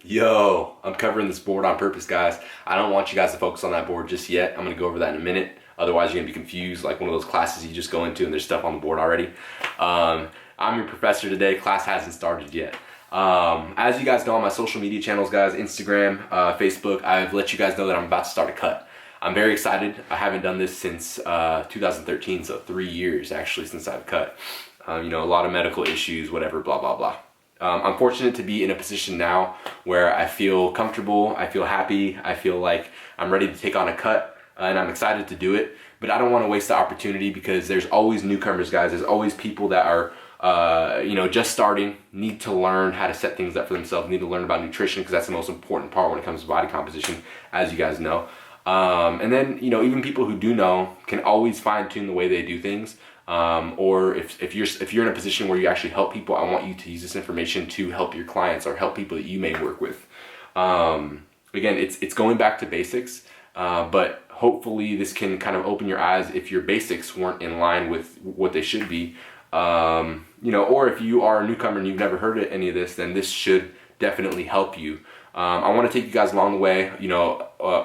Yo, I'm covering this board on purpose, guys. I don't want you guys to focus on that board just yet. I'm gonna go over that in a minute. Otherwise, you're gonna be confused, like one of those classes you just go into and there's stuff on the board already. I'm your professor today. Class hasn't started yet. As you guys know on my social media channels, guys, Instagram, Facebook, I've let you guys know that I'm about to start a cut. I'm very excited. I haven't done this since 2013, so 3 years actually since I've cut. A lot of medical issues, whatever, blah, blah, blah. I'm fortunate to be in a position now where I feel comfortable, I feel happy, I feel like I'm ready to take on a cut, and I'm excited to do it. But I don't want to waste the opportunity because there's always newcomers, guys. There's always people that are, just starting, need to learn how to set things up for themselves, need to learn about nutrition because that's the most important part when it comes to body composition, as you guys know. And then, even people who do know can always fine tune the way they do things. Or if you're in a position where you actually help people, I want you to use this information to help your clients or help people that you may work with. Again, it's going back to basics, but hopefully this can kind of open your eyes if your basics weren't in line with what they should be. Or if you are a newcomer and you've never heard of any of this, then this should definitely help you. I want to take you guys along the way,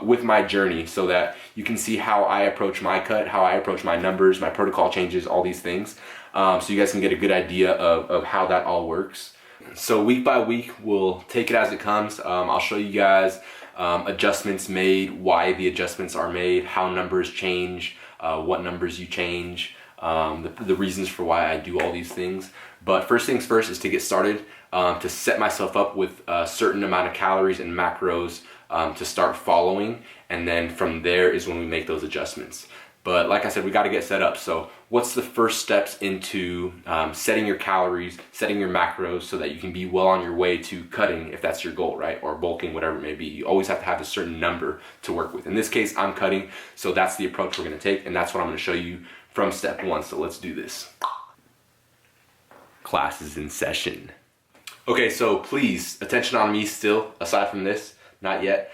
with my journey so that you can see how I approach my cut, how I approach my numbers, my protocol changes, all these things. So you guys can get a good idea of how that all works. So week by week, we'll take it as it comes. I'll show you guys adjustments made, why the adjustments are made, how numbers change, what numbers you change, the reasons for why I do all these things. But first things first is to get started, to set myself up with a certain amount of calories and macros to start following, and then from there is when we make those adjustments. But like I said, we got to get set up. So what's the first steps into setting your calories, setting your macros so that you can be well on your way to cutting if that's your goal, right? Or bulking, whatever it may be. You always have to have a certain number to work with. In this case, I'm cutting, so that's the approach we're going to take, and that's what I'm going to show you from step one. So let's do this. Class is in session. Okay, so please, attention on me still, aside from this, not yet.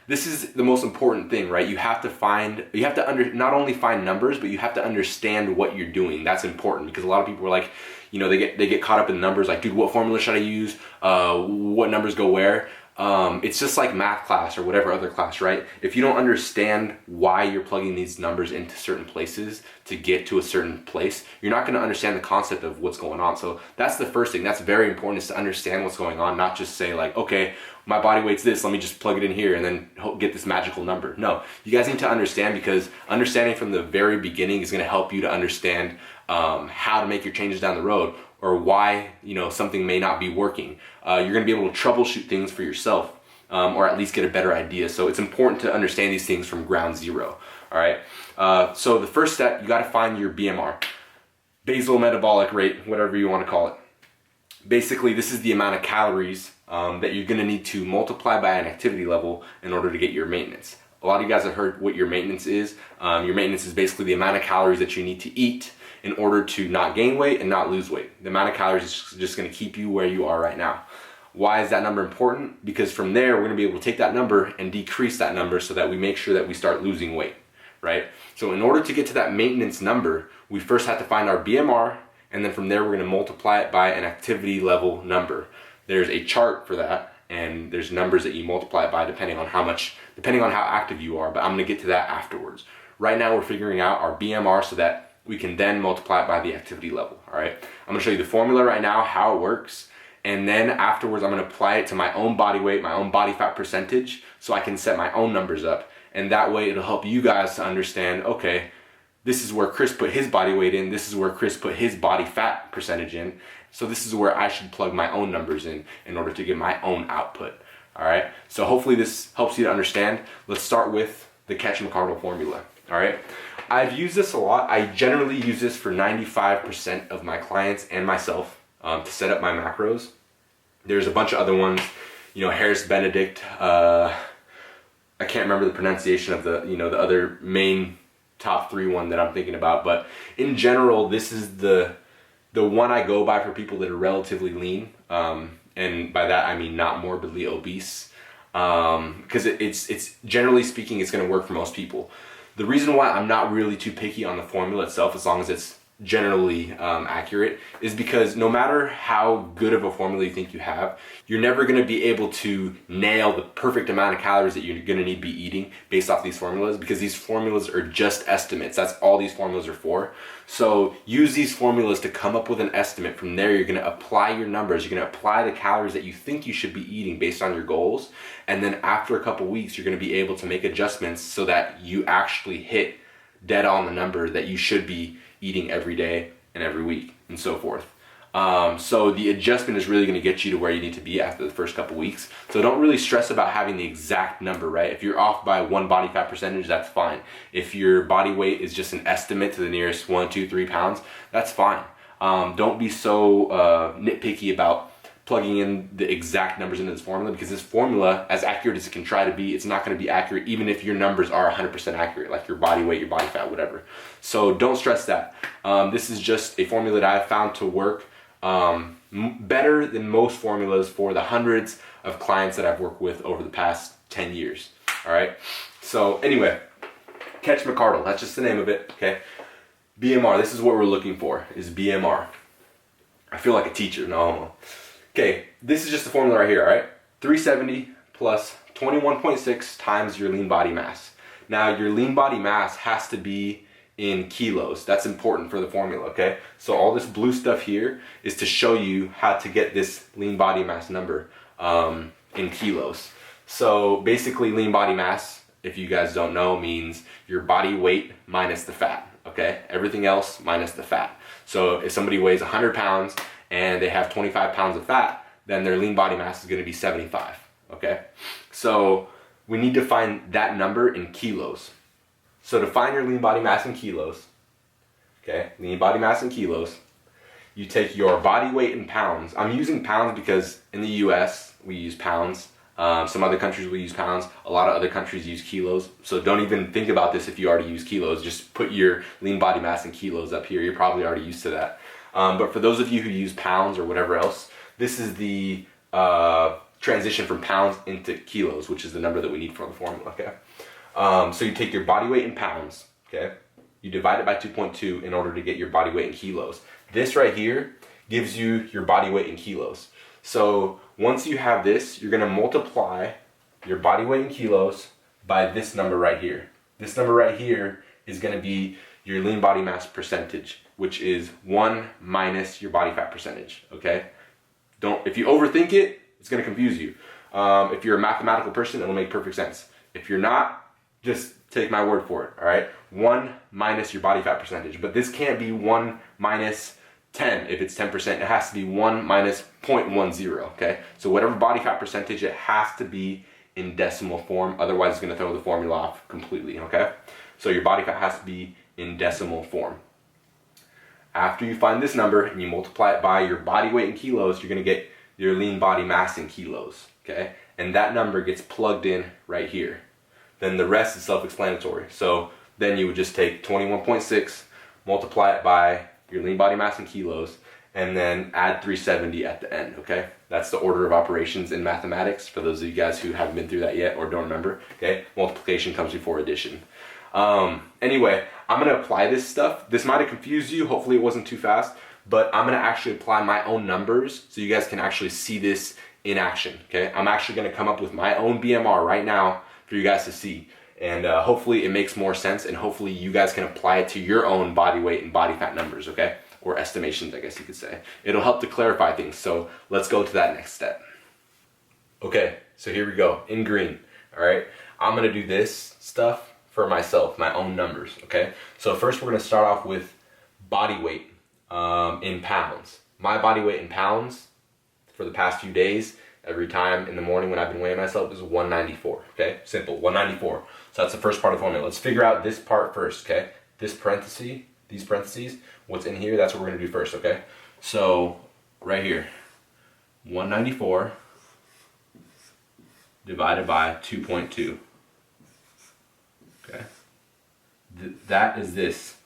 This is the most important thing, right? You have to not only find numbers, but you have to understand what you're doing. That's important because a lot of people are like, they get caught up in numbers, like, dude, what formula should I use? What numbers go where? It's just like math class or whatever other class, right? If you don't understand why you're plugging these numbers into certain places to get to a certain place, you're not going to understand the concept of what's going on. So that's the first thing. That's very important, is to understand what's going on, not just say like, okay, my body weight's this, let me just plug it in here and then get this magical number. No, you guys need to understand, because understanding from the very beginning is going to help you to understand how to make your changes down the road, or why something may not be working. You're going to be able to troubleshoot things for yourself, or at least get a better idea. So it's important to understand these things from ground zero. All right. So the first step, you got to find your BMR, basal metabolic rate, whatever you want to call it. Basically, this is the amount of calories that you're going to need to multiply by an activity level in order to get your maintenance. A lot of you guys have heard what your maintenance is. Your maintenance is basically the amount of calories that you need to eat in order to not gain weight and not lose weight. The amount of calories is just going to keep you where you are right now. Why is that number important? Because from there, we're going to be able to take that number and decrease that number so that we make sure that we start losing weight, right? So in order to get to that maintenance number, we first have to find our BMR, and then from there, we're going to multiply it by an activity level number. There's a chart for that, and there's numbers that you multiply it by depending on how active you are, but I'm going to get to that afterwards. Right now, we're figuring out our BMR so that we can then multiply it by the activity level. All right, I'm going to show you the formula right now, how it works, and then afterwards I'm going to apply it to my own body weight, my own body fat percentage, so I can set my own numbers up, and that way it'll help you guys to understand, okay, this is where Chris put his body weight in, this is where Chris put his body fat percentage in, so this is where I should plug my own numbers in order to get my own output. All right, so hopefully this helps you to understand. Let's start with the Ketchum-McArdle formula. All right, I've used this a lot. I generally use this for 95% of my clients and myself to set up my macros. There's a bunch of other ones, Harris Benedict. I can't remember the pronunciation of the other main top 3 one that I'm thinking about, but in general, this is the one I go by for people that are relatively lean, and by that I mean not morbidly obese, because it's generally speaking, it's going to work for most people. The reason why I'm not really too picky on the formula itself, as long as it's generally accurate is because no matter how good of a formula you think you have, you're never going to be able to nail the perfect amount of calories that you're going to need to be eating based off these formulas, because these formulas are just estimates. That's all these formulas are for. So use these formulas to come up with an estimate. From there, you're going to apply your numbers. You're going to apply the calories that you think you should be eating based on your goals. And then after a couple weeks, you're going to be able to make adjustments so that you actually hit dead on the number that you should be eating every day and every week and so forth. So the adjustment is really going to get you to where you need to be after the first couple weeks. So don't really stress about having the exact number, right? If you're off by 1 body fat percentage, that's fine. If your body weight is just an estimate to the nearest 1, 2, 3 pounds, that's fine. Don't be so nitpicky about plugging in the exact numbers into this formula, because this formula, as accurate as it can try to be, it's not going to be accurate even if your numbers are 100% accurate, like your body weight, your body fat, whatever. So don't stress that. This is just a formula that I've found to work better than most formulas for the hundreds of clients that I've worked with over the past 10 years. All right. So anyway, catch McCardle. That's just the name of it. Okay. BMR. This is what we're looking for, is BMR. I feel like a teacher. No. Okay. This is just the formula right here. All right. 370 plus 21.6 times your lean body mass. Now your lean body mass has to be in kilos. That's important for the formula, okay? So all this blue stuff here is to show you how to get this lean body mass number in kilos. So basically lean body mass, if you guys don't know, means your body weight minus the fat, okay? Everything else minus the fat. So if somebody weighs 100 pounds and they have 25 pounds of fat, then their lean body mass is gonna be 75, okay? So we need to find that number in kilos. So to find your lean body mass in kilos, okay, lean body mass in kilos, you take your body weight in pounds. I'm using pounds because in the US, we use pounds. Some other countries will use pounds. A lot of other countries use kilos. So don't even think about this if you already use kilos. Just put your lean body mass in kilos up here. You're probably already used to that. But for those of you who use pounds or whatever else, this is the transition from pounds into kilos, which is the number that we need for the formula, okay? So you take your body weight in pounds, okay? You divide it by 2.2 in order to get your body weight in kilos. This right here gives you your body weight in kilos. So once you have this, you're gonna multiply your body weight in kilos by this number right here. This number right here is gonna be your lean body mass percentage, which is 1 minus your body fat percentage, okay? If you overthink it, it's gonna confuse you. If you're a mathematical person, it'll make perfect sense. If you're not, just take my word for it, all right? 1 minus your body fat percentage. But this can't be 1 minus 10 if it's 10%. It has to be 1 minus 0.10, okay? So whatever body fat percentage, it has to be in decimal form. Otherwise, it's gonna throw the formula off completely, okay? So your body fat has to be in decimal form. After you find this number and you multiply it by your body weight in kilos, you're gonna get your lean body mass in kilos, okay? And that number gets plugged in right here. Then the rest is self-explanatory. So then you would just take 21.6, multiply it by your lean body mass in kilos, and then add 370 at the end, okay? That's the order of operations in mathematics, for those of you guys who haven't been through that yet or don't remember, okay? Multiplication comes before addition. Anyway, I'm gonna apply this stuff. This might have confused you, hopefully it wasn't too fast, but I'm gonna actually apply my own numbers so you guys can actually see this in action, okay? I'm actually gonna come up with my own BMR right now for you guys to see, and hopefully it makes more sense, and hopefully you guys can apply it to your own body weight and body fat numbers, okay? Or estimations, I guess you could say. It'll help to clarify things, so let's go to that next step. Okay, so here we go, in green, all right? I'm gonna do this stuff for myself, my own numbers, okay? So first we're gonna start off with body weight in pounds. My body weight in pounds for the past few days, every time in the morning when I've been weighing myself, is 194, okay? Simple, 194. So that's the first part of the formula. Let's figure out this part first, okay? This parenthesis, these parentheses, what's in here, that's what we're gonna do first, okay? So, right here, 194 divided by 2.2, okay? That is this,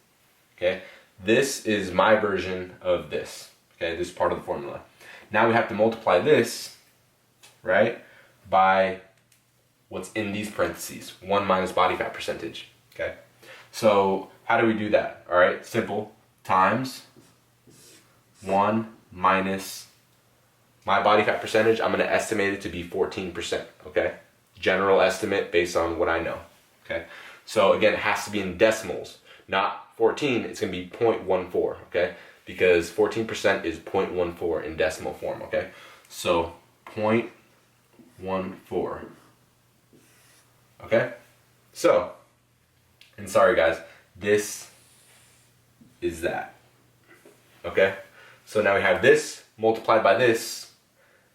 okay? This is my version of this, okay? This part of the formula. Now we have to multiply this, right, by what's in these parentheses, 1 minus body fat percentage, okay? So how do we do that? All right, simple. times 1 minus my body fat percentage. I'm going to estimate it to be 14%, okay? General estimate based on what I know, okay? So again, it has to be in decimals, not 14, it's going to be 0.14, okay? Because 14% is 0.14 in decimal form, okay? So 0.14, okay? So, and sorry guys, this is that, okay? So now we have this multiplied by this,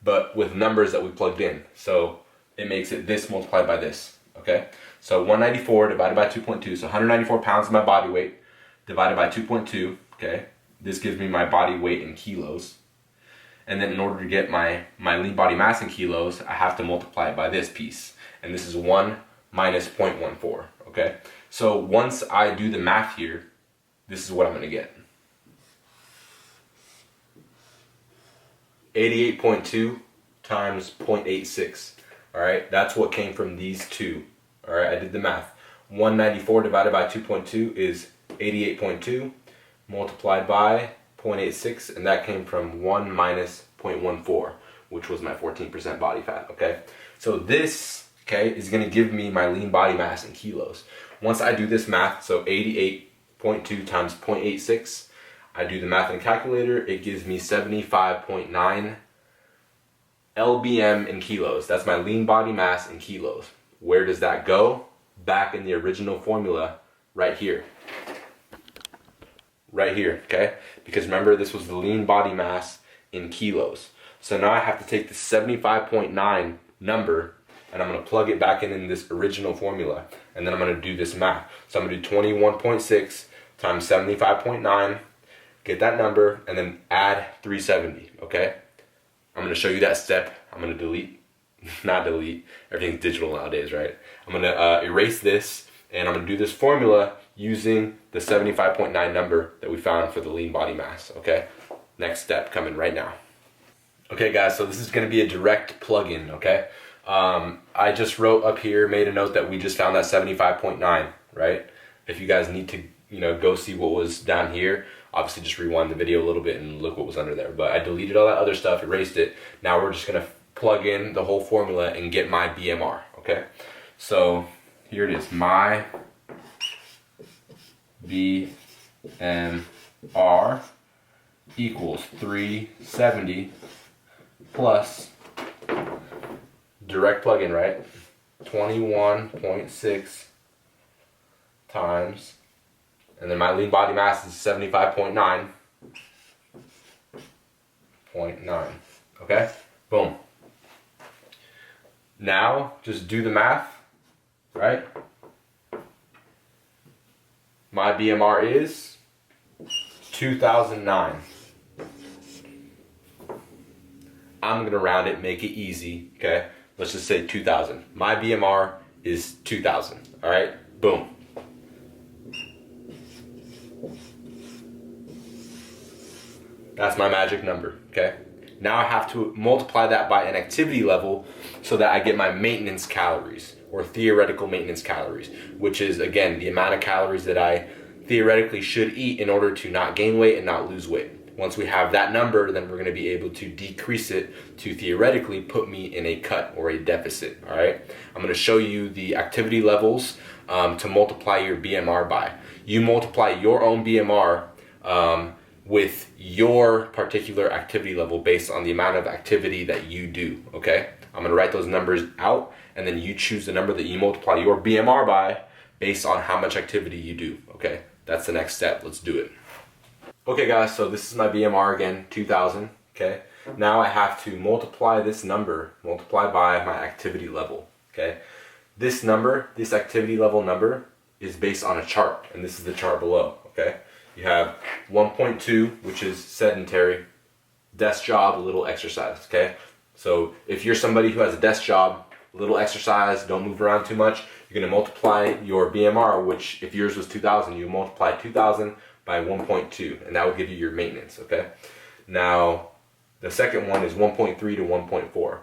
but with numbers that we plugged in. So it makes it this multiplied by this, okay? So 194 divided by 2.2, so 194 pounds is my body weight, divided by 2.2, okay? This gives me my body weight in kilos. And then in order to get my lean body mass in kilos, I have to multiply it by this piece. And this is 1 minus 0.14, okay? So once I do the math here, this is what I'm gonna get. 88.2 times 0.86, all right? That's what came from these two, all right? I did the math. 194 divided by 2.2 is 88.2 multiplied by 0.86, and that came from 1 minus 0.14, which was my 14% body fat, okay? So this, okay, is gonna give me my lean body mass in kilos. Once I do this math, so 88.2 times 0.86, I do the math in a calculator, it gives me 75.9 lbm in kilos. That's my lean body mass in kilos. Where does that go? Back in the original formula, right here. Right here, okay? Because remember, this was the lean body mass in kilos. So now I have to take the 75.9 number and I'm gonna plug it back in this original formula. And then I'm gonna do this math. So I'm gonna do 21.6 times 75.9, get that number, and then add 370, okay? I'm gonna show you that step. I'm gonna not delete, everything's digital nowadays, right? I'm gonna erase this, and I'm gonna do this formula using the 75.9 number that we found for the lean body mass, okay? Next step coming right now. Okay guys, so this is gonna be a direct plug-in, okay? I just wrote up here, made a note that we just found that 75.9, right? If you guys need to, go see what was down here, obviously just rewind the video a little bit and look what was under there. But I deleted all that other stuff, erased it. Now we're just gonna plug in the whole formula and get my BMR, okay? So here it is, my BMR equals 370 plus direct plug-in, right? 21.6 times, and then my lean body mass is 75.9. Okay? Boom. Now, just do the math, right? My BMR is 2009. I'm going to round it, make it easy, okay? Let's just say 2000. My BMR is 2000, all right? Boom. That's my magic number, okay? Now I have to multiply that by an activity level so that I get my maintenance calories, or theoretical maintenance calories, which is, again, the amount of calories that I theoretically should eat in order to not gain weight and not lose weight. Once we have that number, then we're going to be able to decrease it to theoretically put me in a cut or a deficit, all right? I'm going to show you the activity levels to multiply your BMR by. You multiply your own BMR with your particular activity level based on the amount of activity that you do, okay? I'm going to write those numbers out, and then you choose the number that you multiply your BMR by based on how much activity you do, okay? That's the next step. Let's do it. Okay guys, so this is my BMR again, 2000, okay? Now I have to multiply this number, multiply by my activity level, okay? This number, this activity level number, is based on a chart, and this is the chart below, okay? You have 1.2, which is sedentary, desk job, a little exercise, okay? So if you're somebody who has a desk job, a little exercise, don't move around too much, you're gonna multiply your BMR, which if yours was 2000, you multiply 2000 by 1.2, and that will give you your maintenance, okay? Now, the second one is 1.3 to 1.4.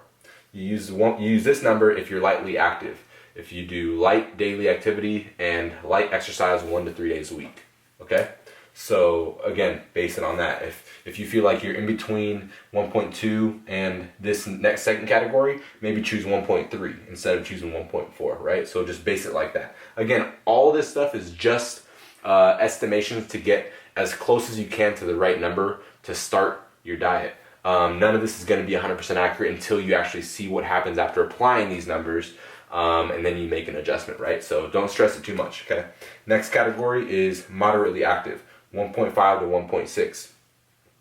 You use this number if you're lightly active. If you do light daily activity and light exercise 1 to 3 days a week, okay? So again, base it on that. If you feel like you're in between 1.2 and this next second category, maybe choose 1.3 instead of choosing 1.4, right? So just base it like that. Again, all this stuff is just estimations to get as close as you can to the right number to start your diet. None of this is going to be 100% accurate until you actually see what happens after applying these numbers, and then you make an adjustment, right? So don't stress it too much, okay? Next category is moderately active, 1.5 to 1.6.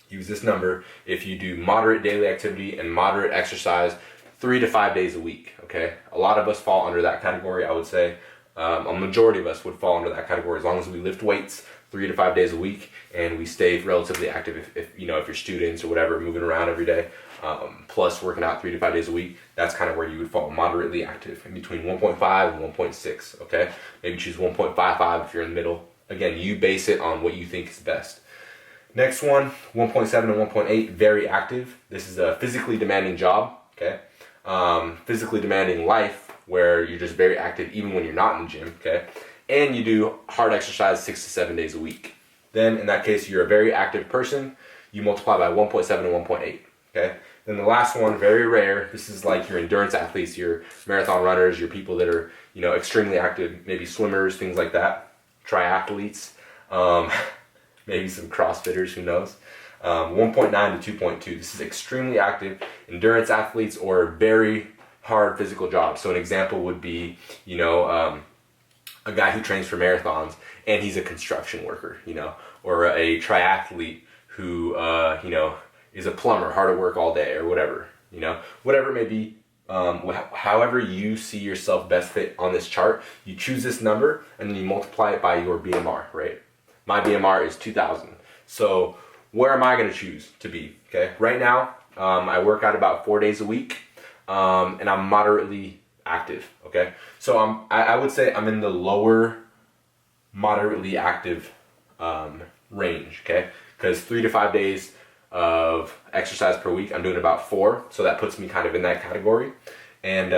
Use this number if you do moderate daily activity and moderate exercise 3 to 5 days a week, okay? A lot of us fall under that category, I would say. A majority of us would fall under that category as long as we lift weights 3 to 5 days a week and we stay relatively active. If you're students or whatever, moving around every day, plus working out 3 to 5 days a week, that's kind of where you would fall moderately active, in between 1.5 and 1.6, okay? Maybe choose 1.55 if you're in the middle. Again, you base it on what you think is best. Next one, 1.7 and 1.8, very active. This is a physically demanding job, okay? Physically demanding life where you're just very active even when you're not in the gym, okay? And you do hard exercise 6 to 7 days a week. Then in that case, you're a very active person. You multiply by 1.7 and 1.8, okay? Then the last one, very rare. This is like your endurance athletes, your marathon runners, your people that are, extremely active, maybe swimmers, things like that, triathletes. Maybe some CrossFitters, who knows. 1.9 to 2.2. This is extremely active endurance athletes or very hard physical jobs. So an example would be, a guy who trains for marathons and he's a construction worker, or a triathlete who, is a plumber, hard at work all day or whatever, whatever it may be. However you see yourself best fit on this chart, you choose this number and then you multiply it by your BMR, right? My BMR is 2,000. So where am I going to choose to be? Okay. Right now, I work out about 4 days a week, and I'm moderately active. Okay. So I would say I'm in the lower moderately active range. Okay. Because 3 to 5 days of exercise per week, I'm doing about 4. So that puts me kind of in that category. And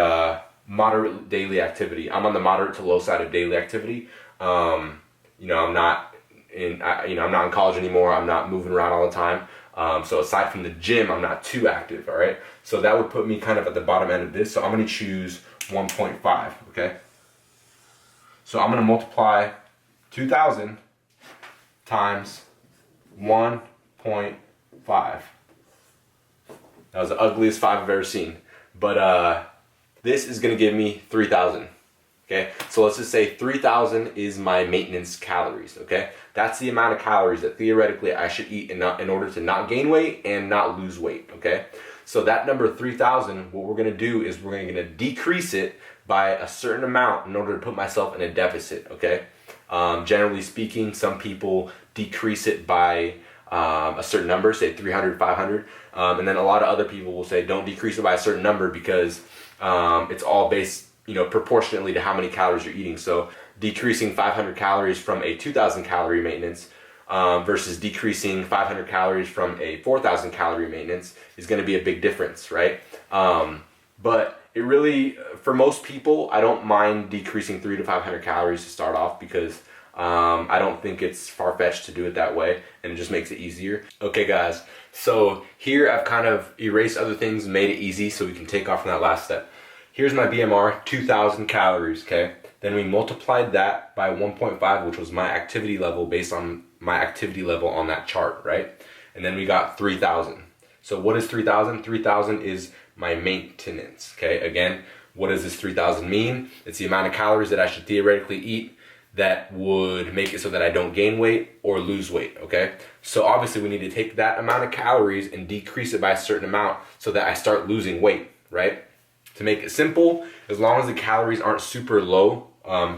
moderate daily activity, I'm on the moderate to low side of daily activity. I'm not I'm not in college anymore. I'm not moving around all the time. So aside from the gym, I'm not too active, all right? So that would put me kind of at the bottom end of this. So I'm going to choose 1.5, okay? So I'm going to multiply 2,000 times 1.5. That was the ugliest 5 I've ever seen. But this is going to give me 3,000. Okay, so let's just say 3,000 is my maintenance calories, okay? That's the amount of calories that theoretically I should eat in order to not gain weight and not lose weight, okay? So that number 3,000, what we're gonna do is we're gonna decrease it by a certain amount in order to put myself in a deficit, okay? Generally speaking, some people decrease it by a certain number, say 300, 500, and then a lot of other people will say don't decrease it by a certain number because it's all based proportionately to how many calories you're eating. So decreasing 500 calories from a 2,000 calorie maintenance versus decreasing 500 calories from a 4,000 calorie maintenance is going to be a big difference, right? But it really, for most people, I don't mind decreasing 300 to 500 calories to start off because I don't think it's far-fetched to do it that way, and it just makes it easier. Okay guys, so here I've kind of erased other things and made it easy so we can take off from that last step. Here's my BMR, 2,000 calories, okay? Then we multiplied that by 1.5, which was my activity level based on my activity level on that chart, right? And then we got 3,000. So what is 3,000? 3,000 is my maintenance, okay? Again, what does this 3,000 mean? It's the amount of calories that I should theoretically eat that would make it so that I don't gain weight or lose weight, okay? So obviously we need to take that amount of calories and decrease it by a certain amount so that I start losing weight, right? To make it simple, as long as the calories aren't super low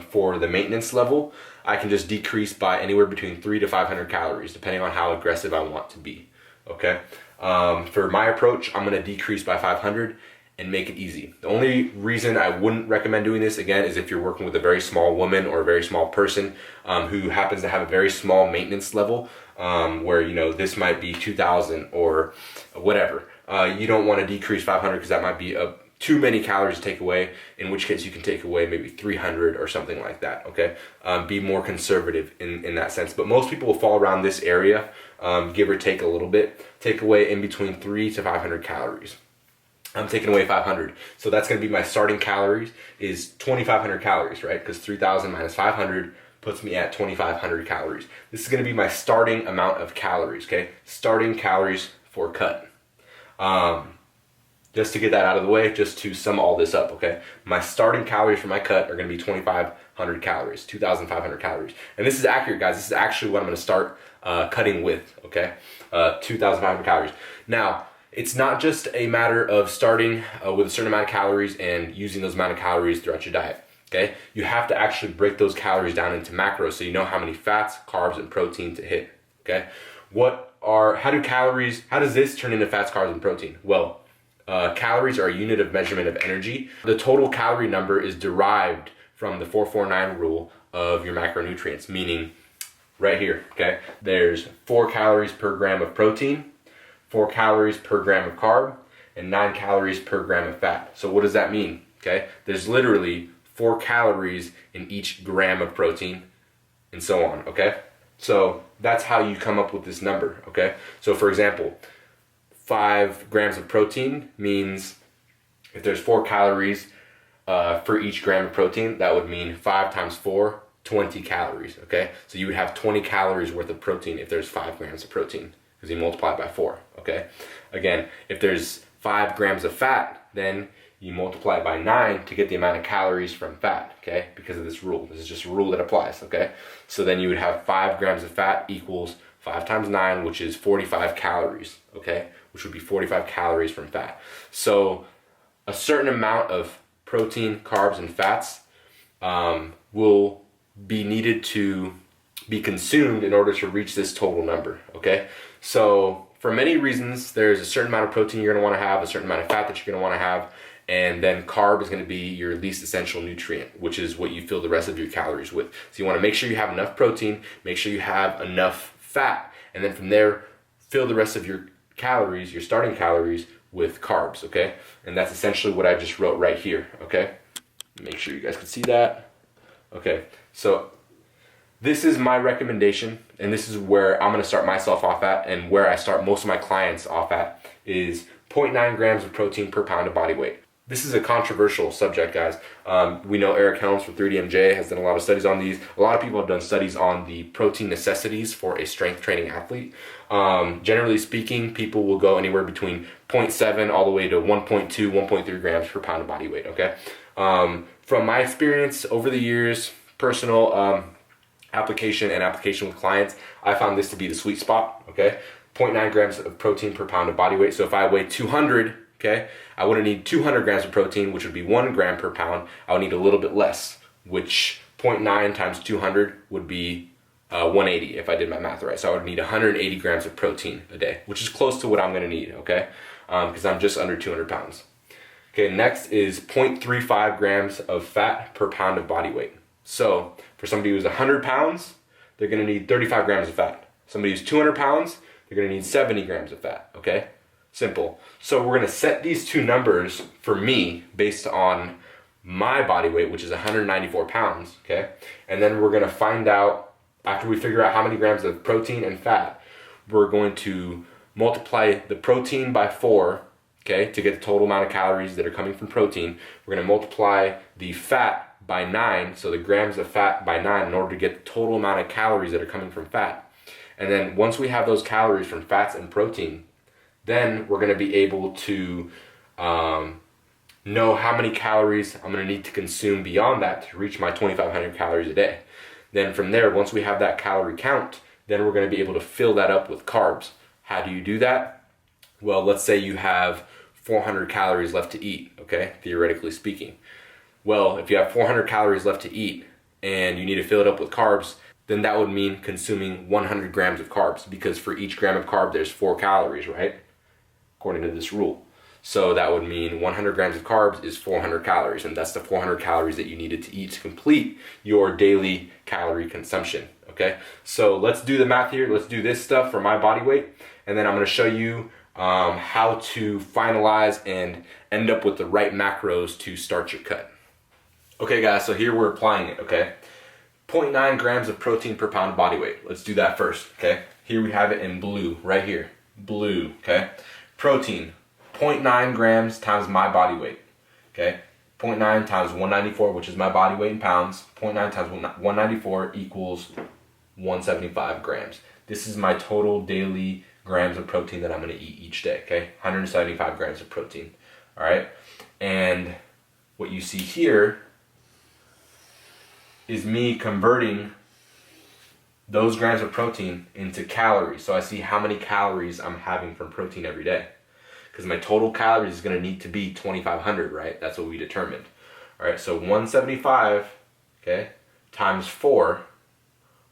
for the maintenance level, I can just decrease by anywhere between 300 to 500 calories, depending on how aggressive I want to be, okay? For my approach, I'm gonna decrease by 500 and make it easy. The only reason I wouldn't recommend doing this, again, is if you're working with a very small woman or a very small person who happens to have a very small maintenance level, where, this might be 2,000 or whatever. You don't wanna decrease 500 because that might be too many calories to take away, in which case you can take away maybe 300 or something like that, okay? Be more conservative in that sense. But most people will fall around this area, give or take a little bit, take away in between 300 to 500 calories. I'm taking away 500. So that's gonna be my starting calories is 2,500 calories, right? Because 3,000 minus 500 puts me at 2,500 calories. This is gonna be my starting amount of calories, okay? Starting calories for cut. Just to get that out of the way, just to sum all this up, okay? My starting calories for my cut are gonna be 2,500 calories, 2,500 calories. And this is accurate, guys. This is actually what I'm gonna start cutting with, okay? 2,500 calories. Now, it's not just a matter of starting with a certain amount of calories and using those amount of calories throughout your diet, okay? You have to actually break those calories down into macros so you know how many fats, carbs, and protein to hit, okay? How does this turn into fats, carbs, and protein? Well, calories are a unit of measurement of energy. The total calorie number is derived from the 449 rule of your macronutrients, meaning right here, okay? There's 4 calories per gram of protein, 4 calories per gram of carb, and 9 calories per gram of fat. So what does that mean, okay? There's literally 4 calories in each gram of protein, and so on, okay? So that's how you come up with this number, okay? So for example, 5 grams of protein means if there's 4 calories for each gram of protein, that would mean 5 times 4, 20 calories, okay? So you would have 20 calories worth of protein if there's 5 grams of protein, because you multiply it by 4, okay? Again, if there's 5 grams of fat, then you multiply it by 9 to get the amount of calories from fat, okay? Because of this rule. This is just a rule that applies, okay? So then you would have 5 grams of fat equals 5 times 9, which is 45 calories, okay? Which would be 45 calories from fat. So a certain amount of protein, carbs, and fats will be needed to be consumed in order to reach this total number, okay? So for many reasons, there's a certain amount of protein you're gonna wanna have, a certain amount of fat that you're gonna wanna have, and then carb is gonna be your least essential nutrient, which is what you fill the rest of your calories with. So you wanna make sure you have enough protein, make sure you have enough fat, and then from there, fill the rest of your calories, your starting calories, with carbs, okay? And that's essentially what I just wrote right here, okay? Make sure you guys can see that. Okay, so this is my recommendation, and this is where I'm gonna start myself off at, and where I start most of my clients off at, is 0.9 grams of protein per pound of body weight. This is a controversial subject, guys. We know Eric Helms from 3DMJ has done a lot of studies on these. A lot of people have done studies on the protein necessities for a strength training athlete. Generally speaking, people will go anywhere between 0.7 all the way to 1.2, 1.3 grams per pound of body weight, okay? From my experience over the years, personal application with clients, I found this to be the sweet spot, okay? 0.9 grams of protein per pound of body weight. So if I weigh 200, okay, I wouldn't need 200 grams of protein, which would be 1 gram per pound. I would need a little bit less, which 0.9 times 200 would be 180 if I did my math right. So I would need 180 grams of protein a day, which is close to what I'm gonna need, okay? Because I'm just under 200 pounds. Okay, next is 0.35 grams of fat per pound of body weight. So for somebody who's 100 pounds, they're gonna need 35 grams of fat. Somebody who's 200 pounds, they're gonna need 70 grams of fat, okay? Simple. So we're gonna set these two numbers for me based on my body weight, which is 194 pounds, okay? And then we're gonna find out, after we figure out how many grams of protein and fat, we're going to multiply the protein by 4, okay, to get the total amount of calories that are coming from protein. We're gonna multiply the fat by 9, so the grams of fat by 9, in order to get the total amount of calories that are coming from fat. And then once we have those calories from fats and protein, then we're gonna be able to know how many calories I'm gonna need to consume beyond that to reach my 2,500 calories a day. Then from there, once we have that calorie count, then we're gonna be able to fill that up with carbs. How do you do that? Well, let's say you have 400 calories left to eat, okay, theoretically speaking. Well, if you have 400 calories left to eat and you need to fill it up with carbs, then that would mean consuming 100 grams of carbs, because for each gram of carb, there's 4 calories, right? According to this rule. So that would mean 100 grams of carbs is 400 calories, and that's the 400 calories that you needed to eat to complete your daily calorie consumption, okay? So let's do the math here. Let's do this stuff for my body weight, and then I'm gonna show you how to finalize and end up with the right macros to start your cut. Okay guys, so here we're applying it, okay? 0.9 grams of protein per pound of body weight. Let's do that first, okay? Here we have it in blue, right here. Blue, okay? Protein, 0.9 grams times my body weight, okay? 0.9 times 194, which is my body weight in pounds. 0.9 times 194 equals 175 grams. This is my total daily grams of protein that I'm gonna eat each day, okay? 175 grams of protein, all right? And what you see here is me converting those grams of protein into calories. So I see how many calories I'm having from protein every day. Because my total calories is going to need to be 2,500, right? That's what we determined. All right, so 175, okay, times 4,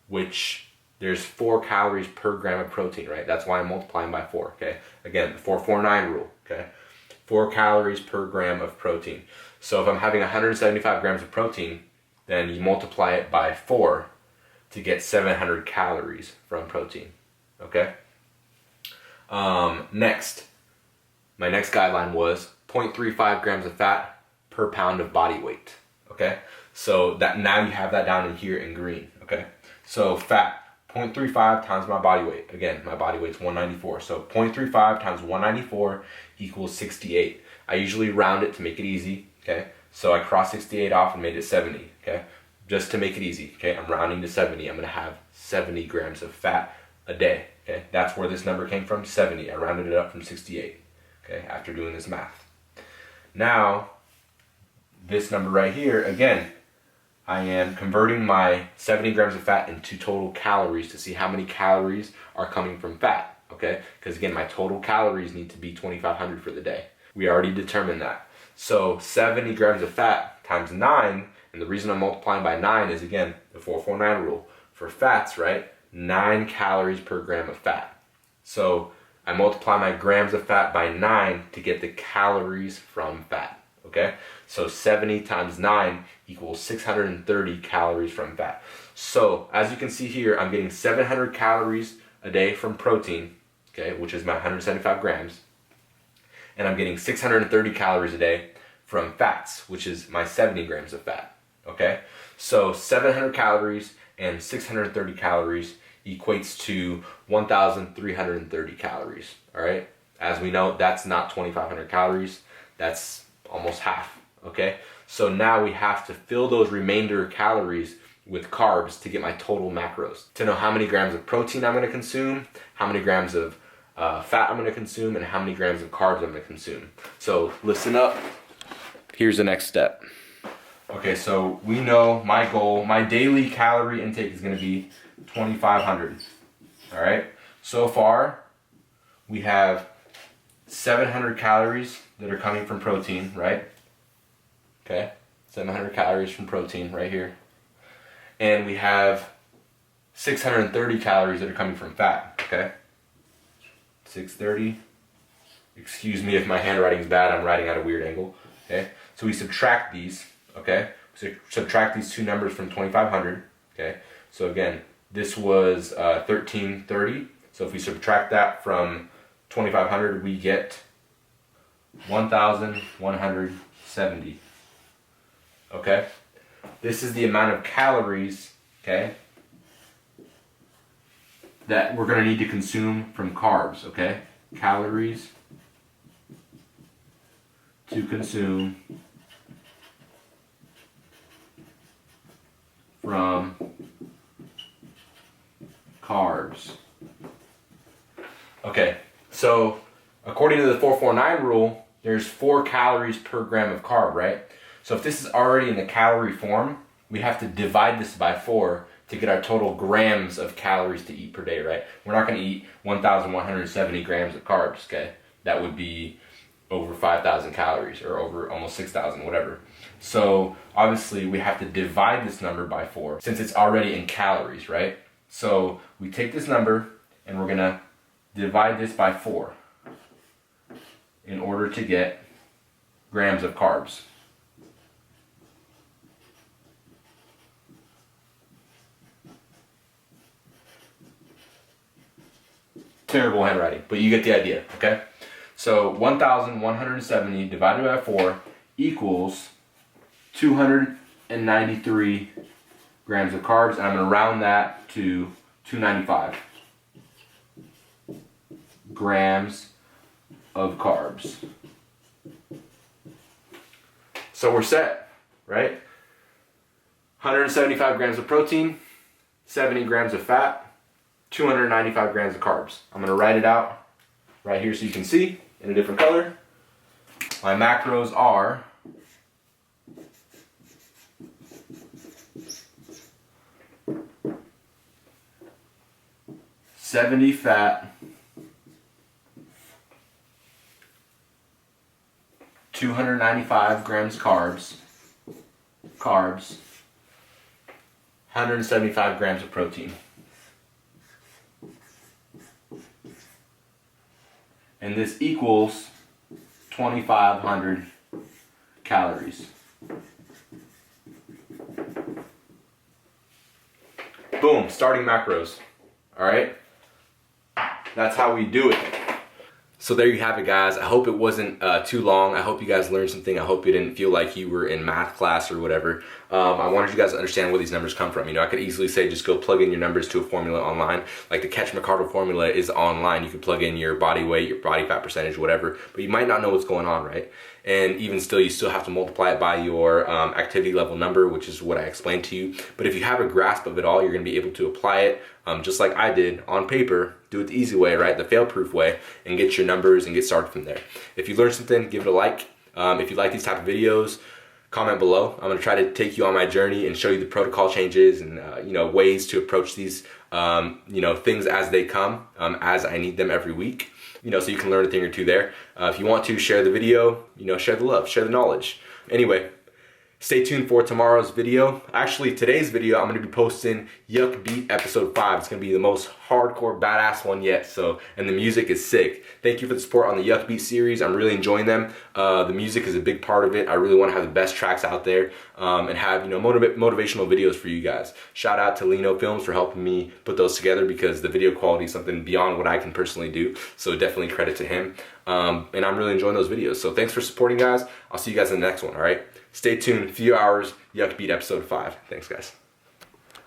which there's 4 calories per gram of protein, right? That's why I'm multiplying by 4, okay? Again, the 4-4-9 rule, okay? 4 calories per gram of protein. So if I'm having 175 grams of protein, then you multiply it by 4 to get 700 calories from protein, okay? Next, my next guideline was 0.35 grams of fat per pound of body weight, okay? So that now you have that down in here in green, okay? So fat, 0.35 times my body weight. Again, my body weight's 194. So 0.35 times 194 equals 68. I usually round it to make it easy, okay? So I crossed 68 off and made it 70, okay? Just to make it easy, okay? I'm rounding to 70. I'm gonna have 70 grams of fat a day, okay? That's where this number came from, 70. I rounded it up from 68, okay, after doing this math. Now, this number right here, again, I am converting my 70 grams of fat into total calories to see how many calories are coming from fat, okay? Because again, my total calories need to be 2,500 for the day. We already determined that. So 70 grams of fat times 9, and the reason I'm multiplying by 9 is, again, the 4-4-9 rule. For fats, right, 9 calories per gram of fat. So I multiply my grams of fat by 9 to get the calories from fat, okay? So 70 times 9 equals 630 calories from fat. So as you can see here, I'm getting 700 calories a day from protein, okay, which is my 175 grams. And I'm getting 630 calories a day from fats, which is my 70 grams of fat, okay? So 700 calories and 630 calories equates to 1,330 calories, all right? As we know, that's not 2,500 calories. That's almost half, okay? So now we have to fill those remainder calories with carbs to get my total macros. To know how many grams of protein I'm gonna consume, how many grams of fat I'm gonna consume, and how many grams of carbs I'm gonna consume. So listen up. Here's the next step. Okay, so we know my goal, my daily calorie intake is gonna be 2,500, all right? So far, we have 700 calories that are coming from protein, right? Okay, 700 calories from protein right here. And we have 630 calories that are coming from fat, okay? 630, excuse me if my handwriting is bad, I'm writing at a weird angle, okay? So we subtract these, okay? So subtract these two numbers from 2,500, okay? So again, this was 1,330. So if we subtract that from 2,500, we get 1,170, okay? This is the amount of calories, okay, that we're gonna need to consume from carbs, okay? Calories to consume from carbs. Okay, so according to the 4-4-9 rule, there's 4 calories per gram of carb, right? So if this is already in the calorie form, we have to divide this by 4 to get our total grams of calories to eat per day, right? We're not gonna eat 1,170 grams of carbs, okay? That would be over 5,000 calories or over almost 6,000, whatever. So obviously we have to divide this number by 4 since it's already in calories, right? So we take this number and we're gonna divide this by 4 in order to get grams of carbs. Terrible handwriting, but you get the idea, okay? So 1,170 divided by 4 equals 293 grams of carbs. And I'm going to round that to 295 grams of carbs. So we're set, right? 175 grams of protein, 70 grams of fat, 295 grams of carbs. I'm going to write it out right here so you can see in a different color. My macros are 70 fat, 295 grams carbs, 175 grams of protein. And this equals 2,500 calories. Boom, starting macros. All right, that's how we do it. So there you have it, guys. I hope it wasn't too long. I hope you guys learned something. I hope you didn't feel like you were in math class or whatever. I wanted you guys to understand where these numbers come from. You know, I could easily say just go plug in your numbers to a formula online. Like the Ketch-McArdle formula is online. You can plug in your body weight, your body fat percentage, whatever. But you might not know what's going on, right? And even still, you still have to multiply it by your activity level number, which is what I explained to you. But if you have a grasp of it all, you're going to be able to apply it just like I did on paper. Do it the easy way, right? The fail-proof way, and get your numbers and get started from there. If you learned something, give it a like. If you like these type of videos, comment below. I'm going to try to take you on my journey and show you the protocol changes and you know, ways to approach these you know, things as they come, as I need them every week. You know, so you can learn a thing or two there. If you want to share the video, you know, share the love, share the knowledge. Anyway, stay tuned for tomorrow's video. Actually, today's video, I'm going to be posting Yuck Beat episode 5. It's going to be the most hardcore, badass one yet. So, and the music is sick. Thank you for the support on the Yuck Beat series. I'm really enjoying them. The music is a big part of it. I really want to have the best tracks out there and have, you know, motivational videos for you guys. Shout out to Lino Films for helping me put those together because the video quality is something beyond what I can personally do. So definitely credit to him. And I'm really enjoying those videos. So thanks for supporting, guys. I'll see you guys in the next one, all right? Stay tuned, a few hours, Yuck Beat episode 5. Thanks, guys.